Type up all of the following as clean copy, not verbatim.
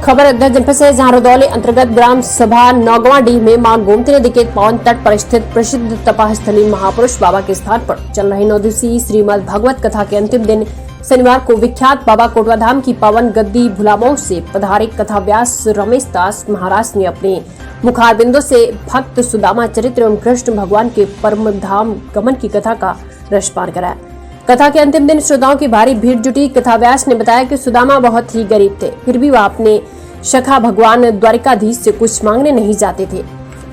खबर अयोध्या जनपद से, जहां रुदौली अंतर्गत ग्राम सभा नौगवाडीह में मां गोमती नदी के पावन तट पर स्थित प्रसिद्ध तपास्थली महापुरुष बाबा के स्थान पर चल रही 9 दिवसीय श्रीमद् भागवत कथा के अंतिम दिन शनिवार को विख्यात बाबा कोटवा धाम की पावन गद्दी भुलामऊ से पधारे कथा व्यास रमेश दास महाराज ने अपने मुखारबिंदों से भक्त सुदामा चरित्र एवं कृष्ण भगवान के परम धाम गमन की कथा का रसपान कराया। कथा के अंतिम दिन श्रोताओं की भारी भीड़ जुटी। कथा व्यास ने बताया कि सुदामा बहुत ही गरीब थे, फिर भी वह अपने सखा भगवान द्वारिकाधीश से कुछ मांगने नहीं जाते थे।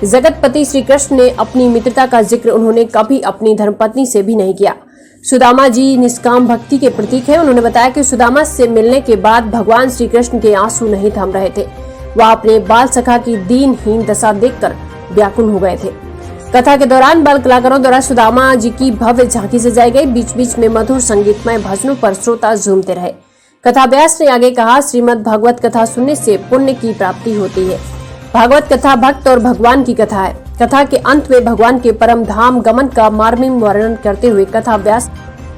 जगतपति श्री कृष्ण ने अपनी मित्रता का जिक्र उन्होंने कभी अपनी धर्मपत्नी से भी नहीं किया। सुदामा जी निष्काम भक्ति के प्रतीक है। उन्होंने बताया कि सुदामा से मिलने के बाद भगवान श्री कृष्ण के आंसू नहीं थम रहे थे। वह अपने बाल सखा की दीनहीन दशा देखकर व्याकुल हो गए थे। कथा के दौरान बाल कलाकारों द्वारा सुदामा जी की भव्य झांकी सजाई गई। बीच बीच में मधुर संगीतमय भजनों पर श्रोता झूमते रहे। कथा व्यास ने आगे कहा, श्रीमद् भागवत कथा सुनने से पुण्य की प्राप्ति होती है। भागवत कथा भक्त और भगवान की कथा है। कथा के अंत में भगवान के परम धाम गमन का मार्मिक वर्णन करते हुए कथा व्यास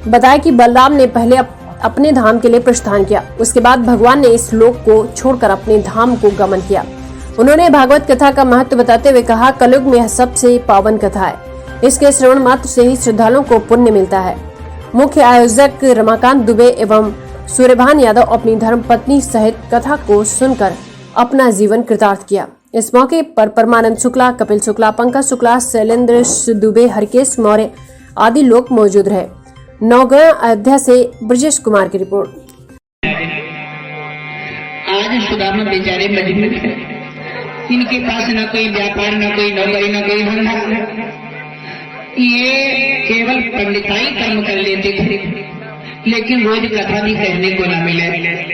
बताया कि बलराम ने पहले अपने धाम के लिए प्रस्थान किया, उसके बाद भगवान ने इस लोक को छोड़कर अपने धाम को गमन किया। उन्होंने भागवत कथा का महत्व बताते हुए कहा, कलयुग में यह सबसे पावन कथा है। इसके श्रवण मात्र से ही श्रद्धालुओं को पुण्य मिलता है। मुख्य आयोजक रमाकांत दुबे एवं सूर्यभान यादव अपनी धर्मपत्नी सहित कथा को सुनकर अपना जीवन कृतार्थ किया। इस मौके पर परमानंद शुक्ला, कपिल शुक्ला, पंकज शुक्ला, शैलेंद्र दुबे, हरकेश मौर्य आदि लोग मौजूद रहे। नौगढ़ अयोध्या से ब्रजेश कुमार की रिपोर्ट। आज सुदामा बेचारे मजबूर है, इनके पास न कोई व्यापार, न कोई नौकरी, न कोई धंधा। ये केवल पंडिताई कर्म कर लेते थे, लेकिन रोज कथा भी कहने को न मिले।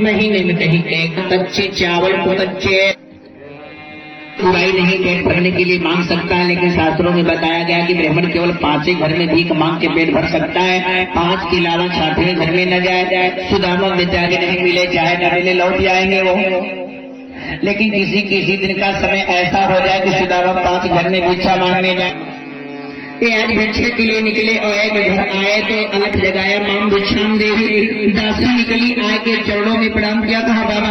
महीने में कहीं एक कच्चे चावल को कच्चे बुराई नहीं पेट भरने के लिए मांग सकता है, लेकिन शास्त्रों में बताया गया कि ब्राह्मण केवल 5 ही घर में भीख मांग के पेट भर सकता है। 5 के अलावा 6वें घर में न जाए। सुदामा बेचारे नहीं मिले, चाहे न मिले लौट जाएंगे वो। लेकिन किसी दिन का समय ऐसा हो जाए कि सुदामा 5 घर में भिक्षा मांगने जाए। आज भिक्षा के लिए निकले और एक घर आए तो अलग जगाया, माम भिक्षाम देवी। दासी निकली, आए के चरणों में प्रणाम किया, कहा बाबा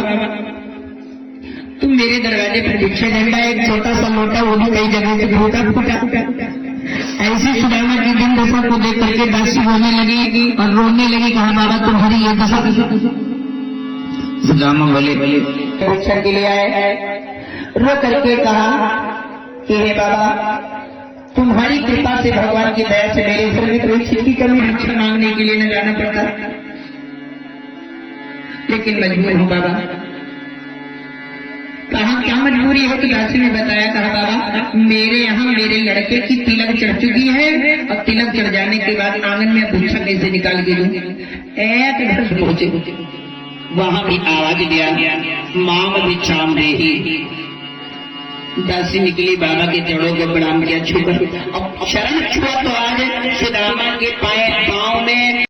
तुम मेरे दरवाजे पर भिक्षा झंडा, एक छोटा सा लोटा, वो भी कई जगह से फूटा। ऐसी सुदामा की दिन दशा को देख करके दासी रोने लगी और रोने लगी, कहा बाबा तुम्हारी ये दशा। सुदामा बोले भिक्षा के लिए आए, रो करके कहा कि हे बाबा तुम्हारी कृपा से, भगवान की दया से मेरे ऊपर भी कोई चीज की कमी भिक्षा मांगने के लिए न जाना पड़ता, लेकिन मजबूर हूँ बाबा। कहा क्या मजबूरी है? तो दासी ने बताया, कहा बाबा मेरे यहाँ मेरे लड़के की तिलक चढ़ चुकी है और तिलक चढ़ जाने के बाद आंगन में भिक्षा कैसे निकाल के दूं? एक घर पहुंचे, वहां भी आवाज दिया, माम भिक्षाम देहि। दासी निकली, बाबा के चरणों को प्रणाम किया, छूकर अब शरण छुआ तो आज सुदामा के पांव में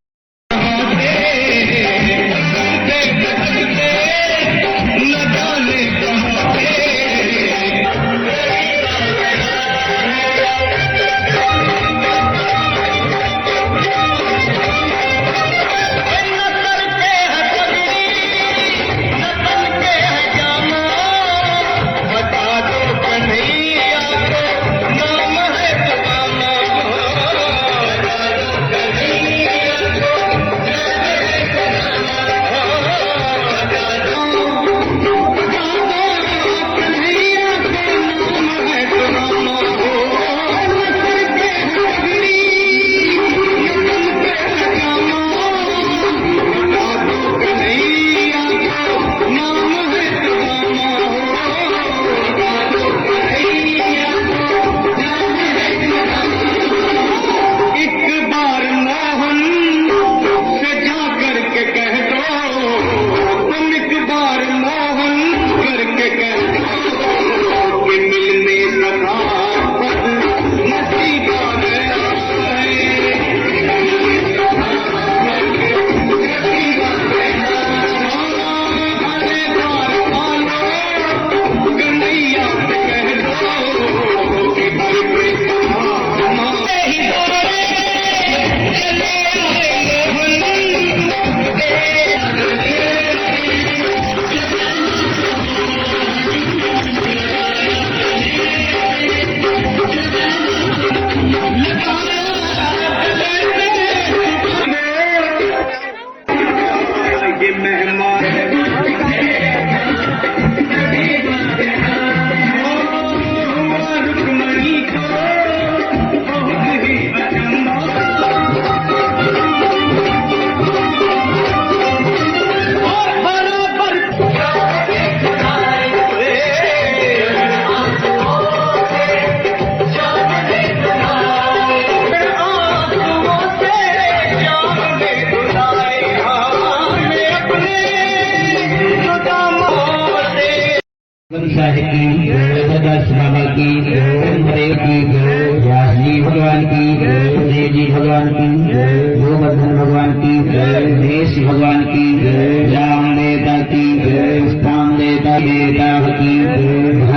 शाह की, जबरदस्त बाबा की, ब्रह्मदेव की, व्यास जी भगवान की, सुखदेव जी भगवान की, गोवर्धन भगवान की, महेश भगवान की, राम देवता की, स्थान देवता की,